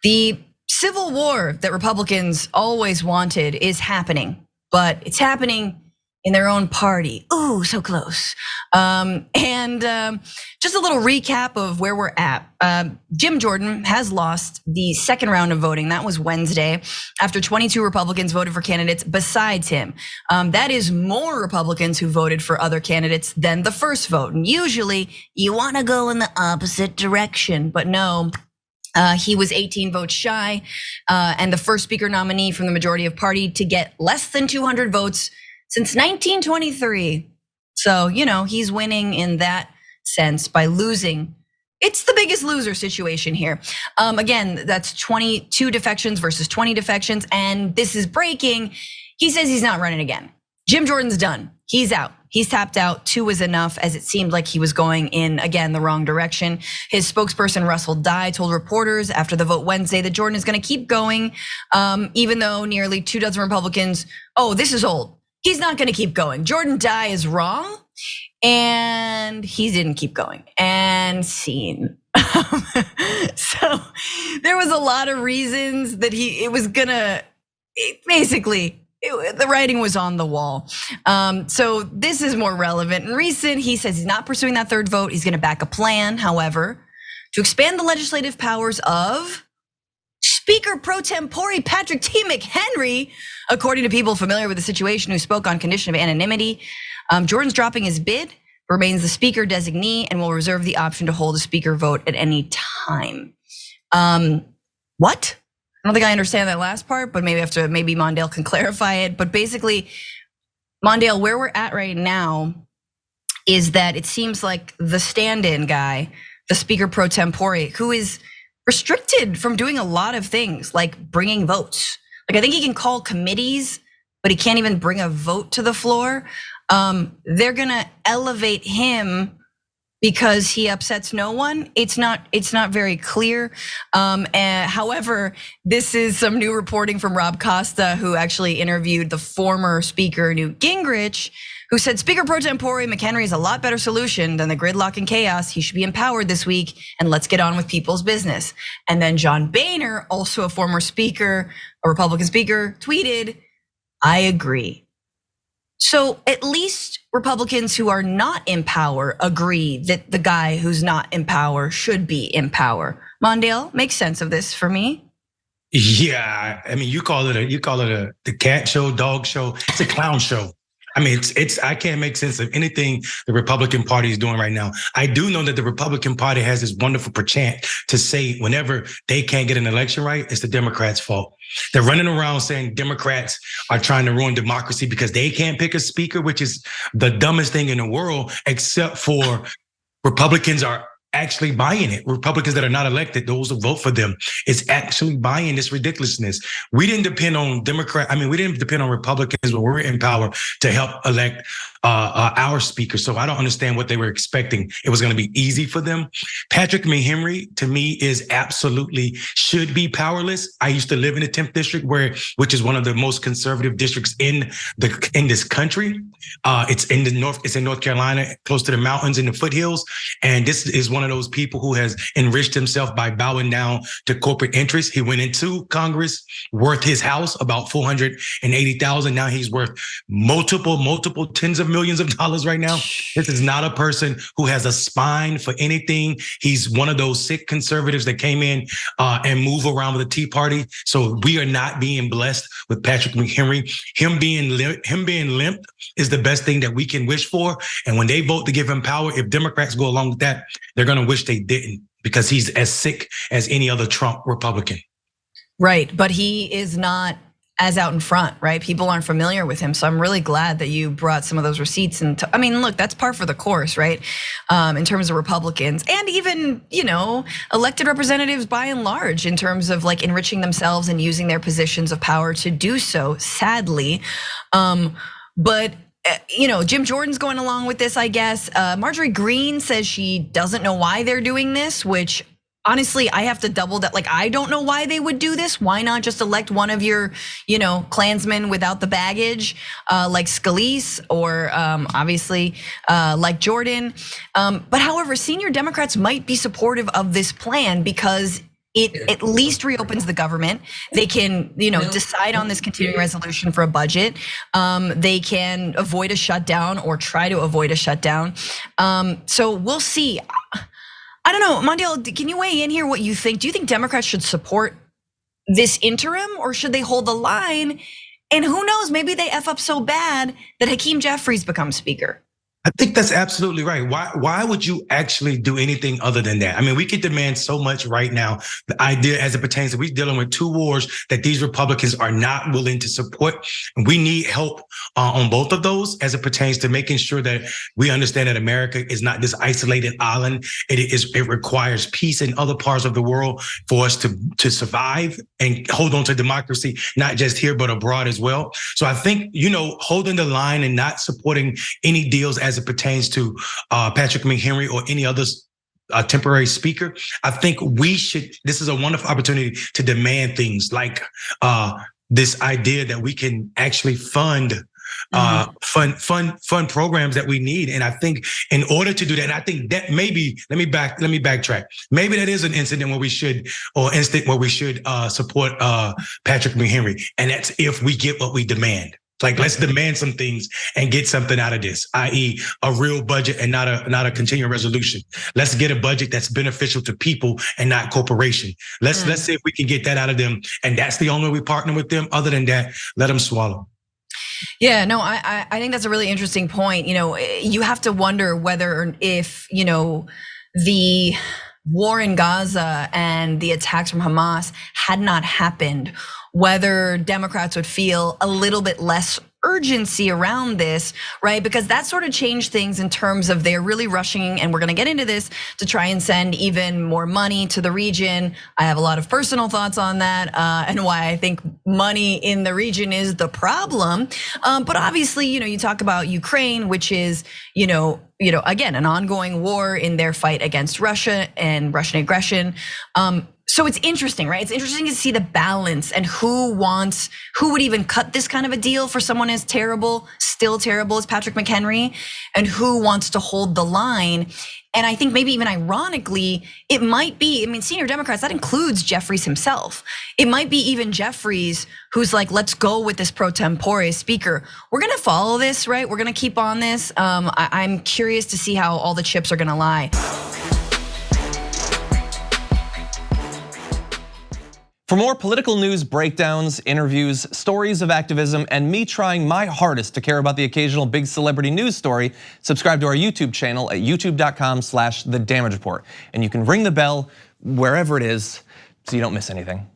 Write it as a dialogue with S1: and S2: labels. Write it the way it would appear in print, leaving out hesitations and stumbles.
S1: The civil war that Republicans always wanted is happening, but it's happening in their own party. Ooh, so close. Just a little recap of where we're at. Jim Jordan has lost the second round of voting. That was Wednesday after 22 Republicans voted for candidates besides him. That is more Republicans who voted for other candidates than the first vote. And usually you wanna go in the opposite direction, but no. He was 18 votes shy, and the first speaker nominee from the majority of party to get less than 200 votes since 1923. So, he's winning in that sense by losing. It's the biggest loser situation here. Again, that's 22 defections versus 20 defections, and this is breaking. He says he's not running again. Jim Jordan's done. He's out. He's tapped out. 2 was enough, as it seemed like he was going in, again, the wrong direction. His spokesperson, Russell Dye, told reporters after the vote Wednesday that Jordan is gonna keep going, even though nearly 24 Republicans, this is old. He's not gonna keep going. Jordan Dye is wrong, and he didn't keep going. And scene. So there was a lot of reasons that the writing was on the wall. So this is more relevant and recent. He says he's not pursuing that third vote. He's gonna back a plan, however, to expand the legislative powers of Speaker pro tempore Patrick T. McHenry, according to people familiar with the situation who spoke on condition of anonymity. Jordan's dropping his bid, remains the speaker designee, and will reserve the option to hold a speaker vote at any time. What? I don't think I understand that last part, but maybe Mondale can clarify it. But basically, Mondale, where we're at right now is that it seems like the stand-in guy, the speaker pro tempore, who is restricted from doing a lot of things like bringing votes. Like I think he can call committees, but he can't even bring a vote to the floor. They're gonna elevate him because he upsets no one. It's not very clear. However, this is some new reporting from Rob Costa, who actually interviewed the former Speaker Newt Gingrich, who said Speaker pro tempore McHenry is a lot better solution than the gridlock and chaos. He should be empowered this week, and let's get on with people's business. And then John Boehner, also a former speaker, a Republican speaker, tweeted, "I agree." So at least Republicans who are not in power agree that the guy who's not in power should be in power. Mondale, make sense of this for me.
S2: Yeah, I mean, you call it the cat show, dog show. It's a clown show. I mean, I can't make sense of anything the Republican Party is doing right now. I do know that the Republican Party has this wonderful penchant to say whenever they can't get an election right, it's the Democrats' fault. They're running around saying Democrats are trying to ruin democracy because they can't pick a speaker, which is the dumbest thing in the world, except for Republicans are actually buying it. Republicans that are not elected, those who vote for them, is actually buying this ridiculousness. We didn't depend on we didn't depend on Republicans when we were in power to help elect our speaker. So I don't understand what they were expecting. It was gonna be easy for them. Patrick McHenry, to me, is absolutely should be powerless. I used to live in the 10th district, which is one of the most conservative districts in this country. It's in North Carolina, close to the mountains in the foothills. And this is one of those people who has enriched himself by bowing down to corporate interests. He went into Congress worth his house about $480,000. Now he's worth multiple tens of millions of dollars right now. This is not a person who has a spine for anything. He's one of those sick conservatives that came in and move around with the Tea Party. So we are not being blessed with Patrick McHenry. Him being limp is the best thing that we can wish for. And when they vote to give him power, if Democrats go along with that, they're gonna wish they didn't, because he's as sick as any other Trump Republican.
S1: Right, but he is not as out in front, right? People aren't familiar with him. So I'm really glad that you brought some of those receipts. And I mean, look, that's par for the course, right? In terms of Republicans and even, elected representatives by and large in terms of like enriching themselves and using their positions of power to do so, sadly. But Jim Jordan's going along with this, I guess. Marjorie Greene says she doesn't know why they're doing this, which honestly, I have to double that. Like, I don't know why they would do this. Why not just elect one of your, Klansmen without the baggage, like Scalise or obviously like Jordan. But however, senior Democrats might be supportive of this plan because it at least reopens the government. They can, decide on this continuing resolution for a budget. They can avoid a shutdown or try to avoid a shutdown. So we'll see. I don't know, Mondale, can you weigh in here what you think? Do you think Democrats should support this interim, or should they hold the line? And who knows, maybe they F up so bad that Hakeem Jeffries becomes speaker.
S2: I think that's absolutely right. Why would you actually do anything other than that? I mean, we could demand so much right now. The idea as it pertains to we're dealing with two wars that these Republicans are not willing to support. And we need help on both of those as it pertains to making sure that we understand that America is not this isolated island. It requires peace in other parts of the world for us to survive and hold on to democracy, not just here, but abroad as well. So I think, holding the line and not supporting any deals as it pertains to Patrick McHenry or any other temporary speaker, I think we should. This is a wonderful opportunity to demand things like this idea that we can actually fund programs that we need. And I think in order to do that, and I think that maybe let me backtrack. Maybe that is an incident where we should support Patrick McHenry, and that's if we get what we demand. Like, let's demand some things and get something out of this, i.e. a real budget and not a continuing resolution. Let's get a budget that's beneficial to people and not corporation. Let's see if we can get that out of them. And that's the only way we partner with them. Other than that, let them swallow.
S1: Yeah, no, I think that's a really interesting point. You have to wonder whether or if, the war in Gaza and the attacks from Hamas had not happened, whether Democrats would feel a little bit less urgency around this, right? Because that sort of changed things in terms of they're really rushing, and we're gonna get into this, to try and send even more money to the region. I have a lot of personal thoughts on that and why I think money in the region is the problem. But obviously, you talk about Ukraine, which is, again, an ongoing war in their fight against Russia and Russian aggression. So it's interesting, right? It's interesting to see the balance and who would even cut this kind of a deal for someone as still terrible as Patrick McHenry, and who wants to hold the line. And I think maybe even ironically, it might be, senior Democrats, that includes Jeffries himself. It might be even Jeffries who's like, let's go with this pro tempore speaker. We're gonna follow this, right? We're gonna keep on this. I'm curious to see how all the chips are gonna lie.
S3: For more political news, breakdowns, interviews, stories of activism, and me trying my hardest to care about the occasional big celebrity news story, subscribe to our YouTube channel at youtube.com/The Damage Report. And you can ring the bell wherever it is so you don't miss anything.